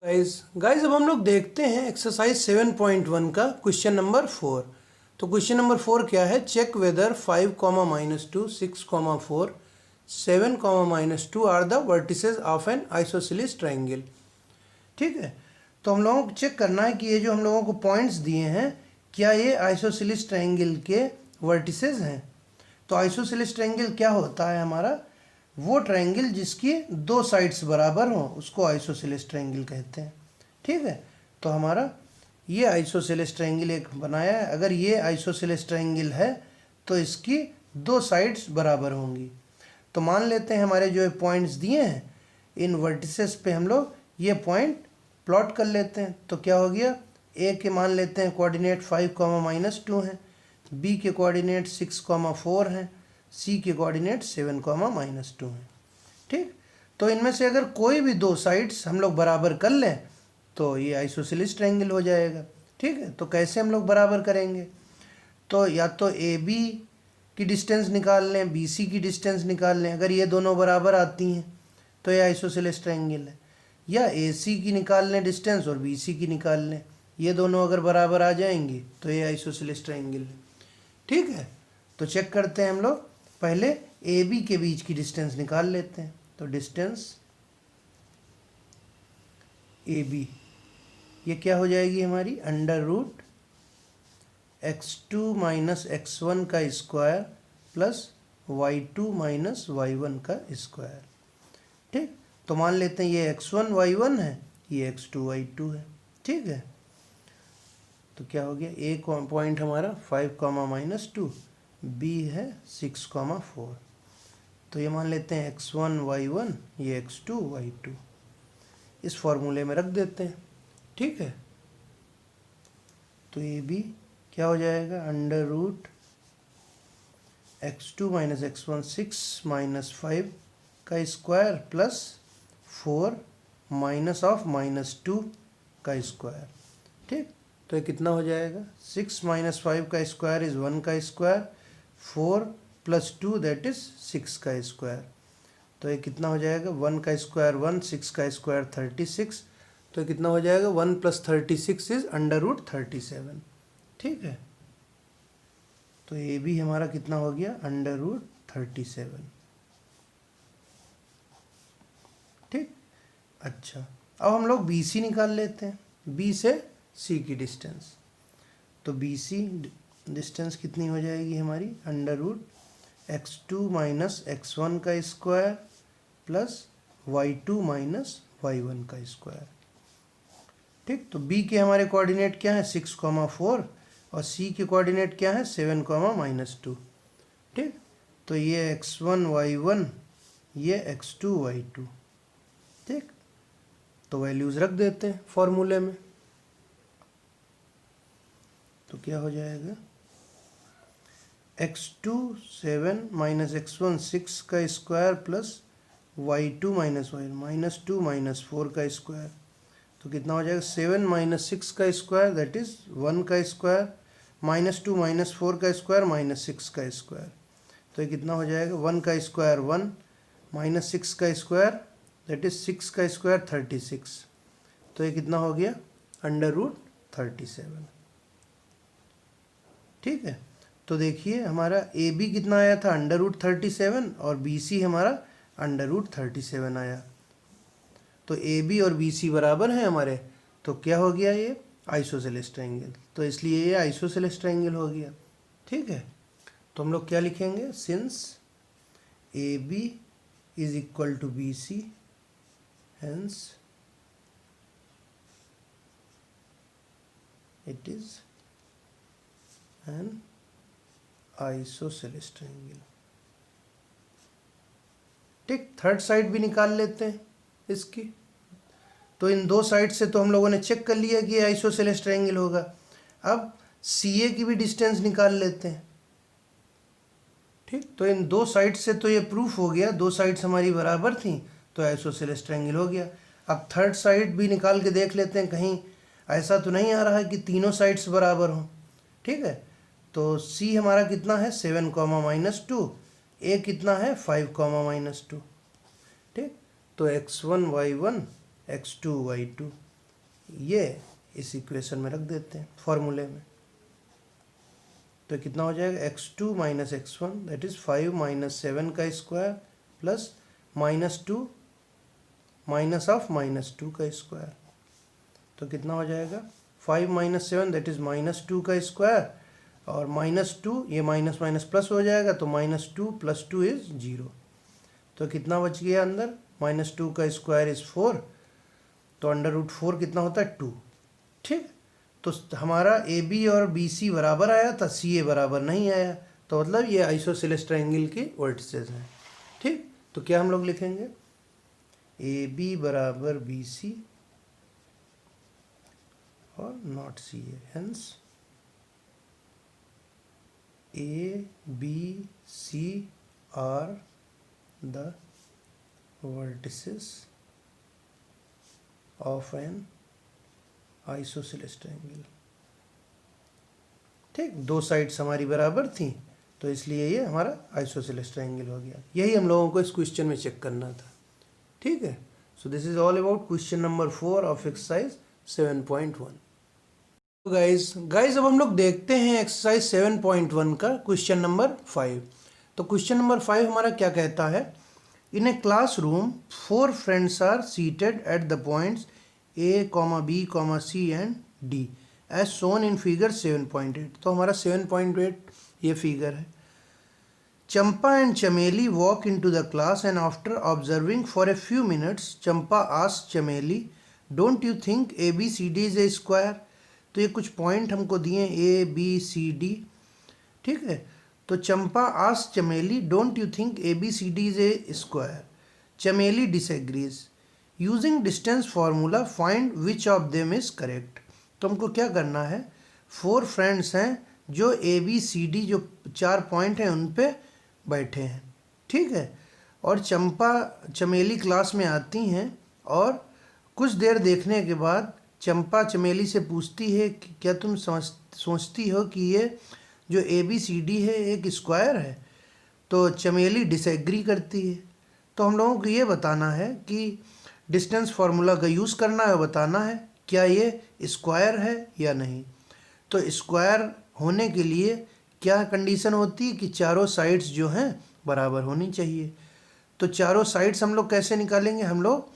Guys अब हम लोग देखते हैं एक्सरसाइज 7.1 का क्वेश्चन नंबर 4। तो क्वेश्चन नंबर 4 क्या है? Check whether 5, -2, 6, 4, 7, -2 are the vertices of an isosceles triangle. ठीक है, तो हम लोगों को चेक करना है कि ये जो हम लोगों को पॉइंट्स दिए हैं क्या ये आइसोसेलेस ट्रायंगल के वर्टिसेस हैं। तो आइसोसेलेस ट्रायंगल क्या होता है? हमारा वो ट्रायंगल जिसकी दो साइड्स बराबर हों उसको आइसोसेलेस ट्रायंगल कहते हैं। ठीक है, तो हमारा ये आइसोसेलेस ट्रायंगल एक बनाया है। अगर ये आइसोसेलेस ट्रायंगल है तो इसकी दो साइड्स बराबर होंगी। तो मान लेते हैं हमारे जो पॉइंट्स दिए हैं इन वर्टिसेस पे हम लोग ये पॉइंट प्लॉट कर लेते हैं। तो क्या हो गया? ए के मान लेते हैं कोऑर्डिनेट 5, -2 हैं, बी के कोऑर्डिनेट 6, 4 हैं, सी के कोऑर्डिनेट 7, -2 हैं। ठीक, तो इनमें से अगर कोई भी दो साइड्स हम लोग बराबर कर लें तो ये आइसोसेलेस ट्रायंगल हो जाएगा। ठीक है, तो कैसे हम लोग बराबर करेंगे? तो या तो ए बी की डिस्टेंस निकाल लें, बी सी की डिस्टेंस निकाल लें। अगर ये दोनों बराबर आती हैं तो ये आइसोसेलेस ट्रायंगल है। या ए सी की निकाल लें डिस्टेंस और बी सी की निकाल लें, ये दोनों अगर बराबर आ जाएंगी तो ये आइसोसेलेस ट्रायंगल है। ठीक है, तो चेक करते हैं हम लोग। पहले ए बी के बीच की डिस्टेंस निकाल लेते हैं। तो डिस्टेंस ए बी ये क्या हो जाएगी हमारी? √ x2 - x1 का स्क्वायर प्लस y2 - y1 का स्क्वायर। ठीक, तो मान लेते हैं ये x1 y1 है, ये x2 y2 है। ठीक है, तो क्या हो गया? ए पॉइंट हमारा 5, -2, बी है 6, 4। तो ये मान लेते हैं x1 y1, ये x2 y2 इस फॉर्मूले में रख देते हैं। ठीक है, तो ये भी क्या हो जाएगा? √ x2 - x1 6 - 5 का स्क्वायर प्लस 4 -2 का स्क्वायर। ठीक, तो ये कितना हो जाएगा? 6 - 5 का स्क्वायर इज 1 का स्क्वायर, 4 + 2 दैट इज 6 का स्क्वायर। तो ये कितना हो जाएगा? 1 का स्क्वायर 1, 6 का स्क्वायर 36। तो ये कितना हो जाएगा? 1 + 36 इज √37। ठीक है, तो ये भी हमारा कितना हो गया? √37। ठीक, अच्छा अब हम लोग बी सी निकाल लेते हैं। बी से सी की डिस्टेंस, तो बी सी डिस्टेंस कितनी हो जाएगी हमारी? √x2 - x1 का स्क्वायर प्लस y2 - y1 का स्क्वायर। ठीक, तो बी के हमारे कोऑर्डिनेट क्या है? 6, 4 और सी के कोऑर्डिनेट क्या है? 7, -2। ठीक, तो ये x1 y1, ये x2 y2। ठीक, तो वैल्यूज रख देते हैं फॉर्मूले में। तो क्या हो जाएगा? x2 7 - x1 6 का स्क्वायर प्लस y2 - y1 -2 - 4 का स्क्वायर। तो कितना हो जाएगा? 7 - 6 का स्क्वायर दैट इज 1 का स्क्वायर, -2 - 4 का स्क्वायर -6 का स्क्वायर। तो ये कितना हो जाएगा? 1 का स्क्वायर 1, -6 का स्क्वायर दैट इज 6 का स्क्वायर 36। तो ये कितना हो गया? √37। ठीक है, तो देखिए हमारा ए बी कितना आया था? √37 और बी सी हमारा √37 आया। तो ए बी और बी सी बराबर हैं हमारे, तो क्या हो गया? ये आइसोसेलेस ट्रायंगल। तो इसलिए ये आइसोसेलेस ट्रायंगल हो गया। ठीक है, तो हम लोग क्या लिखेंगे? Since A B is equal to B C, hence it is an isosceles triangle. ठीक, थर्ड साइड भी निकाल लेते हैं इसकी। तो इन दो साइड से तो हम लोगों ने चेक कर लिया कि आइसोसेलेस ट्रायंगल होगा। अब सी ए की भी डिस्टेंस निकाल लेते हैं। ठीक, तो इन दो साइड से तो ये प्रूफ हो गया, दो साइड्स हमारी बराबर थी तो आइसोसेलेस ट्रायंगल हो गया। अब थर्ड साइड भी निकाल के देख लेते हैं, कहीं ऐसा तो नहीं आ रहा है कि तीनों साइड्स बराबर हों। ठीक है, तो सी हमारा कितना है? 7, -2, ए कितना है? 5, -2। ठीक, तो x1 y1, x2 y2। ये इस इक्वेशन में रख देते हैं फॉर्मूले में। तो कितना हो जाएगा, x2 minus x1 that is 5 minus 7 का स्क्वायर प्लस -2 माइनस ऑफ -2 का स्क्वायर। तो कितना हो जाएगा, 5 माइनस 7 दैट इज -2 का स्क्वायर और -2 ये माइनस माइनस प्लस हो जाएगा तो -2 प्लस 2 इज 0। तो कितना बच गया अंदर, -2 का स्क्वायर इज 4 तो √4 कितना होता है 2। ठीक, तो हमारा AB और BC बराबर आया था, CA बराबर नहीं आया, तो मतलब ये आइसोसेलेस ट्रायंगल की वर्टिसेस हैं। ठीक, तो क्या हम लोग लिखेंगे, AB बराबर BC और not CA, hence ABC are the vertices of an isosceles triangle। ठीक, दो साइड्स हमारी बराबर थी तो इसलिए ये हमारा आइसोसेलेस ट्रायंगल हो गया। यही हम लोगों को इस क्वेश्चन में चेक करना था। ठीक है, so this is all about question number 4 of exercise 7.1। Guys अब हम लोग देखते हैं एक्सरसाइज 7.1 का क्वेश्चन नंबर 5। तो क्वेश्चन नंबर 5 हमारा क्या कहता है, in a classroom 4 friends are seated at the points A, B, C and D as shown in figure 7.8। तो हमारा 7.8 ये फिगर है। Champa and Chameli walk in to the class and after observing for a few minutes Champa asked Chameli, don't you think ABCD is a square. तो ये कुछ point हमको दिए ABCD। ठीक है, तो Champa asked Chameli, don't you think ABCD is a square. Chameli disagrees, using distance formula find which of them is correct. तो हमको क्या करना है, 4 फ्रेंड्स हैं जो ABCD जो 4 पॉइंट हैं उन पे बैठे हैं। ठीक है, और चंपा चमेली क्लास में आती हैं और कुछ देर देखने के बाद चंपा चमेली से पूछती है कि क्या तुम सोचती हो कि ये जो ABCD है एक स्क्वायर है। तो चमेली डिसएग्री करती है। तो हम लोगों को ये बताना है कि डिस्टेंस फार्मूला का यूज़ करना है, बताना है क्या ये स्क्वायर है या नहीं। तो स्क्वायर होने के लिए क्या कंडीशन होती है कि चारों साइड्स जो हैं बराबर होनी चाहिए। तो चारों साइड्स हम लोग कैसे निकालेंगे, हम लोग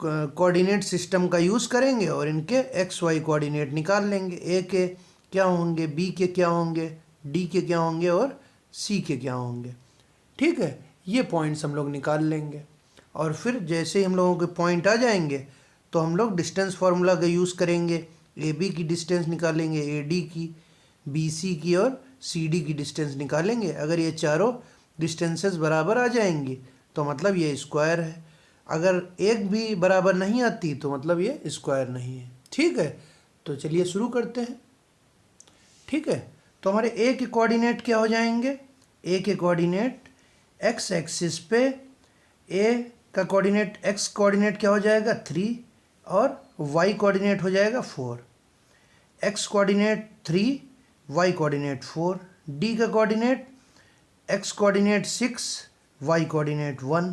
कोऑर्डिनेट सिस्टम का यूज़ करेंगे और इनके XY कोऑर्डिनेट निकाल लेंगे। A के क्या होंगे, B के क्या होंगे, D के क्या होंगे और C के क्या होंगे। ठीक है, ये पॉइंट्स हम लोग निकाल लेंगे और फिर जैसे ही हम लोगों के पॉइंट आ जाएंगे तो हम लोग डिस्टेंस फार्मूला का यूज़ करेंगे। AB की डिस्टेंस निकालेंगे, AD की, BC की और CD की डिस्टेंस निकालेंगे। अगर ये चारों डिस्टेंसेस बराबर आ जाएंगी तो मतलब ये स्क्वायर है। अगर एक भी बराबर नहीं आती तो मतलब ये स्क्वायर नहीं है। ठीक है, तो चलिए शुरू करते हैं। ठीक है, तो हमारे A के कोऑर्डिनेट क्या हो जाएंगे, A के कोऑर्डिनेट x एक्सिस पे A का कोऑर्डिनेट x कोऑर्डिनेट क्या हो जाएगा 3 और y कोऑर्डिनेट हो जाएगा 4। x coordinate 3, y coordinate 4। D का coordinate x coordinate 6, y coordinate 1।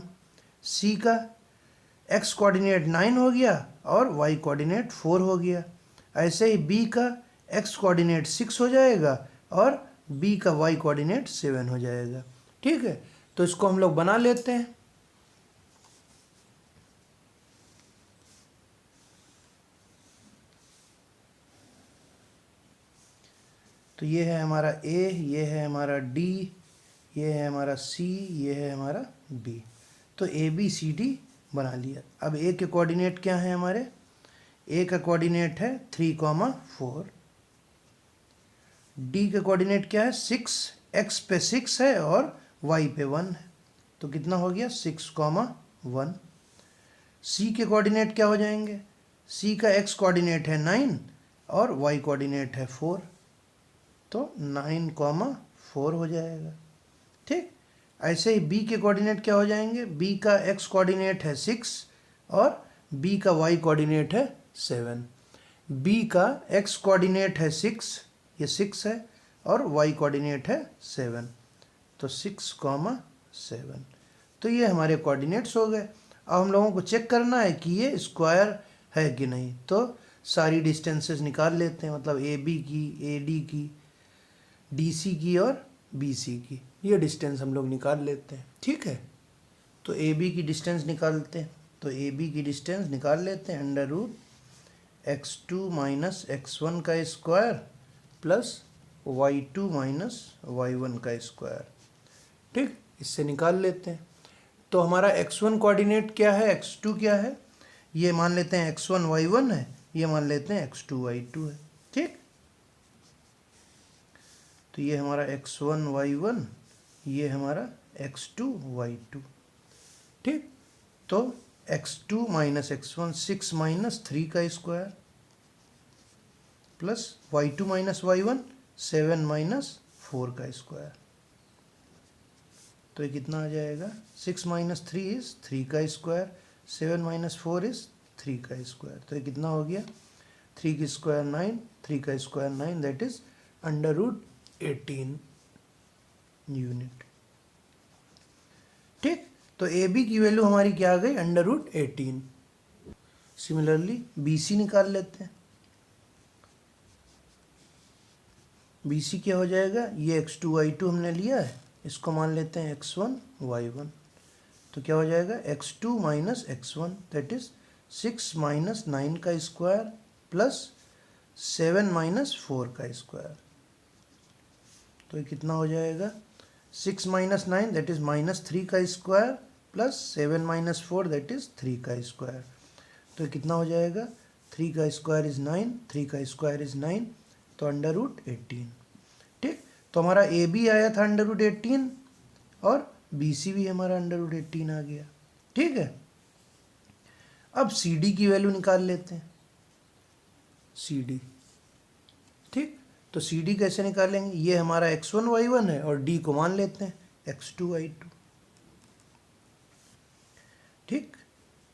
C का x कोऑर्डिनेट 9 हो गया और y कोऑर्डिनेट 4 हो गया। ऐसे ही B का x कोऑर्डिनेट 6 हो जाएगा और B का y कोऑर्डिनेट 7 हो जाएगा। ठीक है, तो इसको हम लोग बना लेते हैं। तो ये है हमारा A, ये है हमारा D, ये है हमारा C, ये है हमारा B। तो ABCD बना लिया। अब A के कोऑर्डिनेट क्या है हमारे, A का कोऑर्डिनेट है 3, 4। D का कोऑर्डिनेट क्या है 6, x पे 6 है और y पे 1 है। तो कितना हो गया 6, 1। C के कोऑर्डिनेट क्या हो जाएंगे, C का x कोऑर्डिनेट है 9 और y कोऑर्डिनेट है 4। तो 9, 4 हो जाएगा। ठीक, ऐसे ही B के कोऑर्डिनेट क्या हो जाएंगे, B का x कोऑर्डिनेट है 6 और B का y कोऑर्डिनेट है 7। B का x कोऑर्डिनेट है 6, ये 6 है और y कोऑर्डिनेट है 7। तो 6, 7। तो ये हमारे कोऑर्डिनेट्स हो गए। अब हम लोगों को चेक करना है कि ये स्क्वायर है कि नहीं। तो सारी डिस्टेंसेस निकाल लेते हैं, मतलब ए बी की, ए डी की, डी सी की और बी सी की, ये डिस्टेंस हम लोग निकाल लेते हैं। ठीक है, तो ए बी की डिस्टेंस निकालते हैं, तो ए बी की डिस्टेंस निकाल लेते हैं under root x2 minus x1 का square plus y2 minus y1 का स्क्वायर। ठीक, इससे निकाल लेते हैं। तो हमारा x1 कोऑर्डिनेट क्या है, x2 क्या है, ये मान लेते हैं x1 y1 है, ये मान लेते हैं x2 y2 है। ठीक, तो ये हमारा x1 y1, ये हमारा x2 y2। ठीक, तो x2 माइनस x1 6 माइनस 3 का square plus y2 minus y1 7 minus 4 का स्क्वायर। तो ये कितना आ जाएगा, 6 माइनस 3 इज 3 का स्क्वायर, 7 माइनस 4 इज 3 का स्क्वायर। तो ये कितना हो गया, 3 की स्क्वायर 9, 3 का square 9, that is under root 18 unit. ठीक, तो ए बी की वैल्यू हमारी क्या आ गई, under root 18। Similarly B C निकाल लेते हैं। बी सी क्या हो जाएगा, ये x2 y2 हमने लिया है, इसको मान लेते हैं x1 y1। तो क्या हो जाएगा, x2 minus x1, that is 6 minus 9 का स्क्वायर प्लस 7 माइनस 4 का स्क्वायर। तो ये कितना हो जाएगा, 6 माइनस 9 दैट इज माइनस 3 का square plus 7 minus 4 that is 3 का स्क्वायर। तो ये कितना हो जाएगा, 3 का स्क्वायर इज 9, 3 का स्क्वायर इज 9, तो अंडर रूट 18। ठीक, तो हमारा ए बी आया था अंडर रूट 18 और बी सी भी हमारा अंडर रूट 18 आ गया। ठीक है, अब सी डी की वैल्यू निकाल लेते हैं, सी डी। ठीक, तो सी डी कैसे निकालेंगे, ये हमारा x1 y1 है और डी को मान लेते हैं x2 y2। ठीक,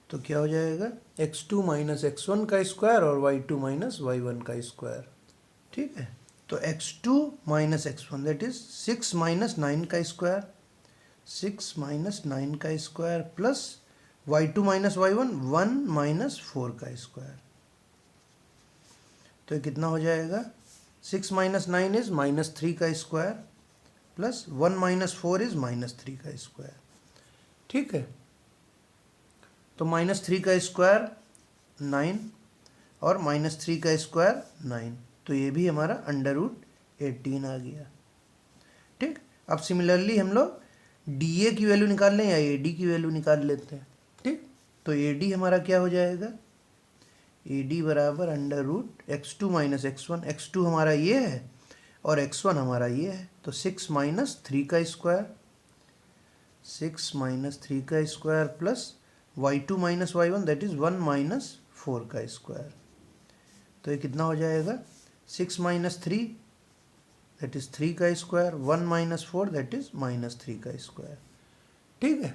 तो क्या हो जाएगा, x2 माइनस x1 का स्क्वायर और y2 माइनस y1 का स्क्वायर। ठीक है, तो x2 minus x1 that is 6 minus 9 का स्क्वायर, 6 माइनस 9 का square plus y2 minus y1 1 minus 4 का स्क्वायर। तो ये कितना हो जाएगा, 6 माइनस 9 इज माइनस 3 का square plus 1 minus 4 is minus 3 का स्क्वायर। ठीक है, तो माइनस 3 का स्क्वायर 9 और माइनस 3 का स्क्वायर 9, तो ये भी हमारा अंडर रूट 18 आ गया। ठीक, अब सिमिलरली हम लोग डी ए की वैल्यू निकाल लें या ए डी की वैल्यू निकाल लेते हैं। ठीक, तो ए डी हमारा क्या हो जाएगा, ए डी बराबर under root x2 minus x1, x2 हमारा ये है और x1 हमारा ये है, तो 6 माइनस 3 का स्क्वायर, 6 माइनस 3 का square plus y2 minus y1 that is 1 minus 4 का स्क्वायर। तो ये कितना हो जाएगा, 6 माइनस 3 दैट इज 3 का square, 1 minus 4 that is minus 3 का स्क्वायर। ठीक है,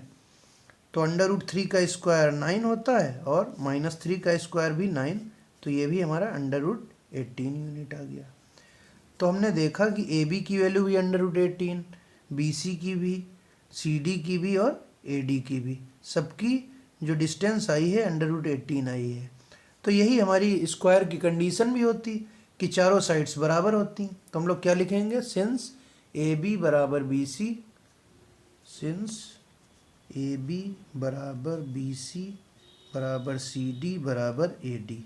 तो अंडर रूट 3 का स्क्वायर 9 होता है और माइनस 3 का स्क्वायर भी 9, तो ये भी हमारा अंडर रूट 18 यूनिट आ गया। तो हमने देखा कि ए बी की वैल्यू भी अंडर रूट 18, बी सी की भी, सी डी की भी और ए डी की भी, सबकी जो डिस्टेंस आई है अंडर रूट 18 आई है। तो यही हमारी स्क्वायर की कंडीशन भी होती कि चारों साइड्स बराबर होती। तो हम लोग क्या लिखेंगे, सिंस ए बी बराबर B C, since A B बराबर बी सी बराबर सी डी बराबर ए डी।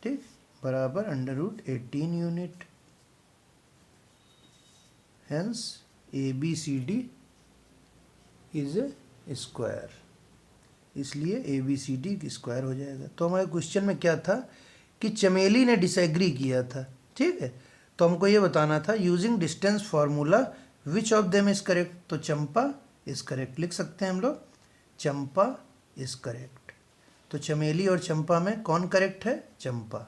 ठीक, बराबर under root 18 unit, hence A B C D is a square, इसलिए A B C D square हो जाएगा। तो हमारे क्वेश्चन में क्या था कि चमेली ने डिसएग्री किया था। ठीक है, तो हमको ये बताना था using distance formula which of them is correct. तो चंपा इज करेक्ट लिख सकते हैं हम लोग, चंपा इज करेक्ट। तो चमेली और चंपा में कौन करेक्ट है, चंपा।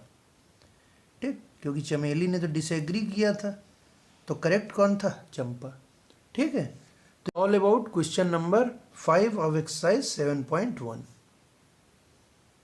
ठीक, क्योंकि चमेली ने तो डिसएग्री किया था, तो करेक्ट कौन था, चंपा। ठीक है, तो all about question number 5 of exercise 7.1.